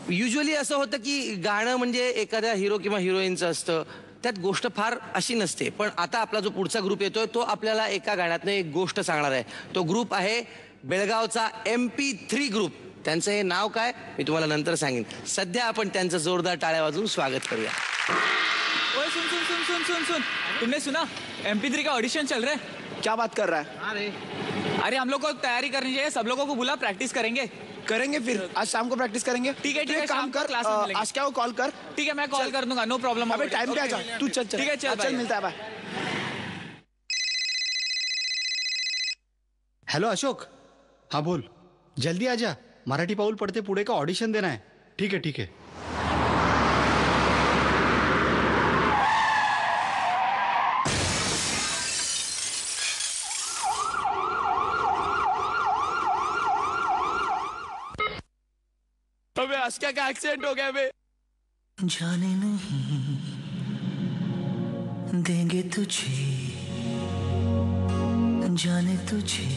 Usually असं होतं की गाणं म्हणजे एखाद्या हिरो किंवा हिरोईनचं असतं, त्यात गोष्ट फार अशी नसते. पण आता आपला जो पुढचा ग्रुप येतोय तो आपल्याला एका गाण्यातनं एक गोष्ट सांगणार आहे. तो ग्रुप आहे बेळगावचा MP3 ग्रुप. त्यांचं हे नाव काय मी तुम्हाला नंतर सांगेन. सध्या आपण त्यांचं जोरदार टाळ्या वाजवून स्वागत करूया. ओए सुन सुन सुन सुन सुन सुन, तुमने सुना MP3 का ऑडिशन चल रहा है. क्या बात कर रहा है? अरे हम लोग को तैयारी करनी चाहिए, सब लोगों को बुला, प्रैक्टिस करेंगे. करेंगे फिर आज शाम को प्रैक्टिस करेंगे. ठीक है तो एक काम कर, क्लास में मिलेंगे. आज क्या हो कॉल कर. ठीक है मैं कॉल कर दूंगा, नो प्रॉब्लम. अबे टाइम पे आ जा तू. चल चल ठीक है चल चल मिलता है. बाय. हेलो अशोक. हाँ बोल. जल्दी आजा, मराठी पाऊल पडते पुढे का ऑडिशन देना है. ठीक है ठीक है. अबे आज क्या एक्सीडेंट हो गया बे. जाने नहीं देंगे तुझे, जाने तुझे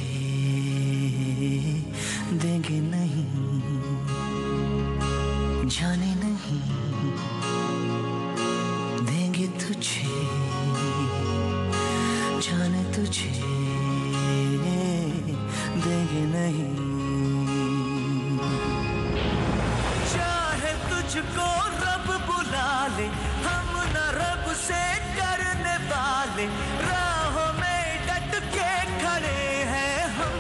देंगे नहीं, जाने नहीं देंगे तुझे, जाने तुझे देंगे नहीं. चाहे तुझको रब बुला ले, हम न रब से डरने वाले, राहों में डट के खड़े हैं हम.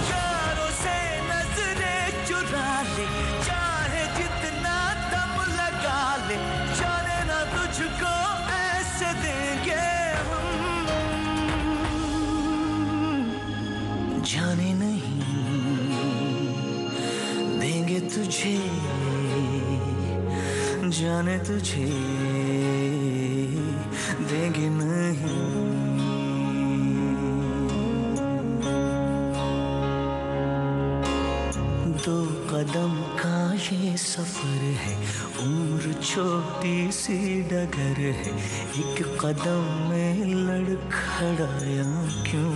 यारों से नजरें चुरा ले, चाहे जितना दम लगा ले, जाने ना तुझको ऐसे देंगे हम. जाने नहीं देंगे तुझे, जाने तुझे देंगे नहीं. दो कदम का ये सफर है, उम्र छोटी सी डगर है, एक कदम में लड़खड़ाया क्यों.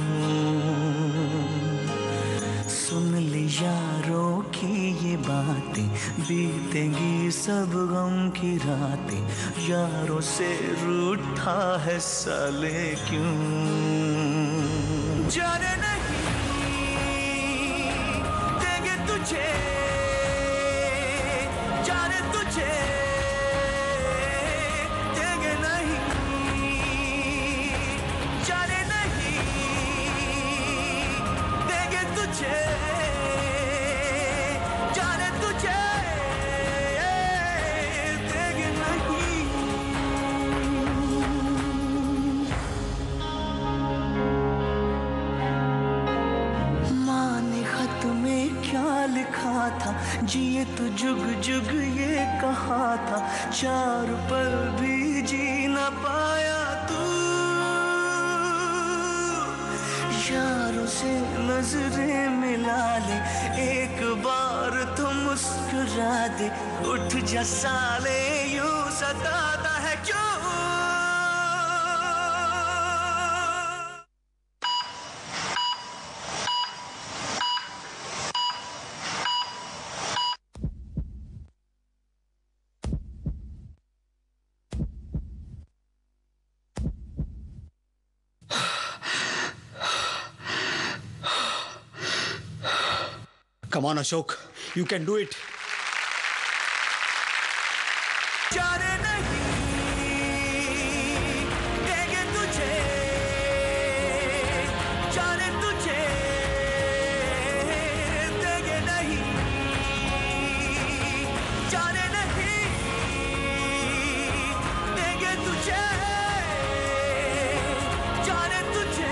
सुन ले यारों की ये बातें, बीतेंगी सब गम की रातें, यारों से रूठा है साले क्यों. जाने नहीं देंगे तुझे, जाने तुझे देंगे नहीं, जाने नहीं देंगे तुझे, जाने तुझे देंगे नहीं. माँ ने खत में क्या लिखा था, जिए तो जुग जुग ये कहा था, चार पल भी जी न पाया तू. यारों से नजरें मिला ले, एक बार तो मुस्कुरा दे, उठ जा साले यूं सताता है क्यों. Come on Ashok, you can do it. जाने नहीं देंगे तुझे, जाने तुझे देंगे नहीं, जाने नहीं देंगे तुझे, जाने तुझे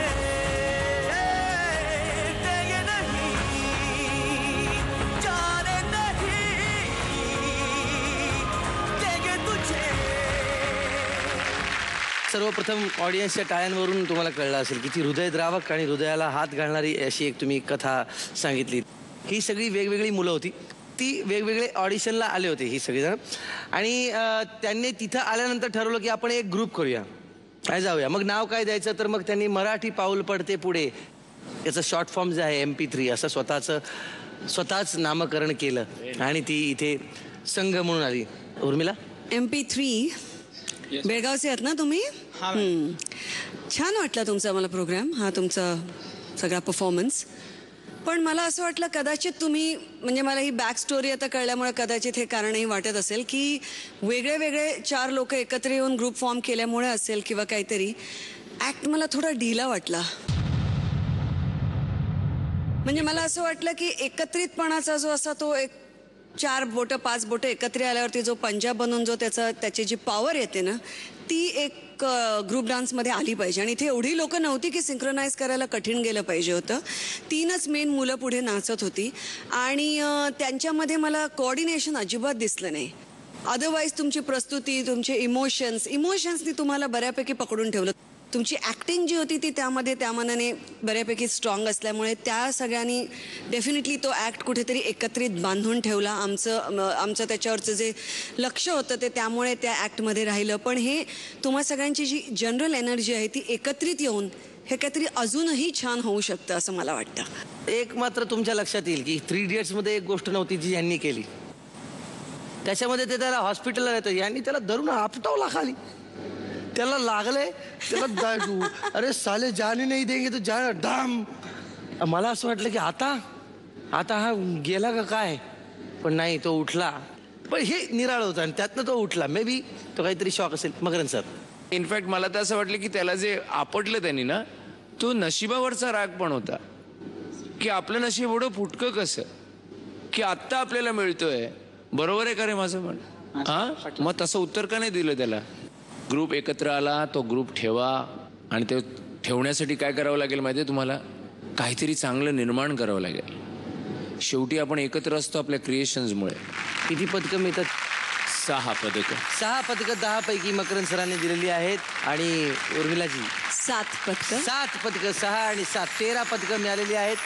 देंगे नहीं, जाने नहीं देंगे तुझे. सर्वप्रथम ऑडियन्सच्या टाळ्यांवरून तुम्हाला कळलं असेल की ती हृदयद्रावक आणि हृदयाला हात घालणारी अशी एक तुम्ही कथा सांगितली. ही सगळी वेगवेगळी मुलं होती, ती वेगवेगळे ऑडिशनला आले होते ही सगळीजण. आणि त्यांनी तिथं आल्यानंतर ठरवलं की आपण एक ग्रुप करूया, काय जाऊया. मग नाव काय द्यायचं, तर मग त्यांनी मराठी पाऊल पडते पुढे याचं शॉर्ट फॉर्म जे आहे MP3 असं स्वतःचं स्वतःच नामकरण केलं आणि ती इथे संघ म्हणून आली. उर्मिला, MP3 बेळगावचे आहात ना तुम्ही? छान वाटला तुमचा मला प्रोग्राम, हा तुमचा सगळा परफॉर्मन्स. पण मला असं वाटलं कदाचित तुम्ही, म्हणजे मला ही बॅक स्टोरी आता कळल्यामुळे कदाचित हे कारणही वाटत असेल की वेगळे वेगळे 4 लोक एकत्र येऊन ग्रुप फॉर्म केल्यामुळे असेल किंवा काहीतरी. ऍक्ट मला थोडा ढिला वाटला. म्हणजे मला असं वाटलं की एकत्रितपणाचा जो असा तो एक 4 बोटं 5 बोटं एकत्र आल्यावरती जो पंजाब बनून जो त्याची जी पॉवर येते ना, ती एक ग्रुप डान्समध्ये आली पाहिजे. आणि इथे एवढी लोकं नव्हती की सिंक्रोनाइज करायला कठीण गेलं पाहिजे होतं. 3च मेन मुलं पुढे नाचत होती आणि त्यांच्यामध्ये मला कोऑर्डिनेशन अजिबात दिसलं नाही. अदरवाईज तुमची प्रस्तुती, तुमचे इमोशन्सनी तुम्हाला बऱ्यापैकी पकडून ठेवलं. तुमची ॲक्टिंग जी होती ती त्यामध्ये त्या मानाने बऱ्यापैकी स्ट्रॉंग असल्यामुळे त्या सगळ्यांनी डेफिनेटली तो ॲक्ट कुठेतरी एकत्रित बांधून ठेवला. आमचं त्याच्यावरचं जे लक्ष होतं ते त्यामुळे त्या ॲक्टमध्ये राहिलं. पण हे तुम्हा सगळ्यांची जी जनरल एनर्जी आहे ती एकत्रित येऊन हे काहीतरी अजूनही छान होऊ शकतं असं मला वाटतं. एक मात्र तुमच्या लक्षात येईल की 3 इडियट्समध्ये एक गोष्ट नव्हती जी यांनी केली. त्याच्यामध्ये ते त्याला हॉस्पिटलला येतं, यांनी त्याला धरून आपटवला खाली. त्याला लागले, त्याला अरे साले जाने नाही देंगे तो जा डाम. मला असं वाटलं की आता हा गेला का काय, पण नाही, तो उठला. पण हे निराळ होतं आणि त्यातनं तो उठला. मे बी तो काहीतरी शॉक असेल. मकरंद सर, इनफॅक्ट मला तर असं वाटलं की त्याला जे आपटलं त्यांनी ना, तो नशिबावरचा राग पण होता की आपलं नशीब एवढं फुटकं कसं की आत्ता आपल्याला मिळतोय. बरोबर आहे का रे माझं म्हण? हा, मग तसं उत्तर का नाही दिलं त्याला? ग्रुप एकत्र आला, तो ग्रुप ठेवा. आणि ते ठेवण्यासाठी काय करावं लागेल माहिती आहे तुम्हाला? काहीतरी चांगलं निर्माण करावं लागेल. शेवटी आपण एकत्र असतो आपल्या क्रिएशन्समुळे. किती पदकं मिळतात? 6 पदकं. 6 पदकं 10 पैकी मकरंद सरांनी दिलेली आहेत. आणि उर्मिलाजी 7 पदकं. 7 पदकं, 6 आणि 7 13 पदकं मिळालेली आहेत.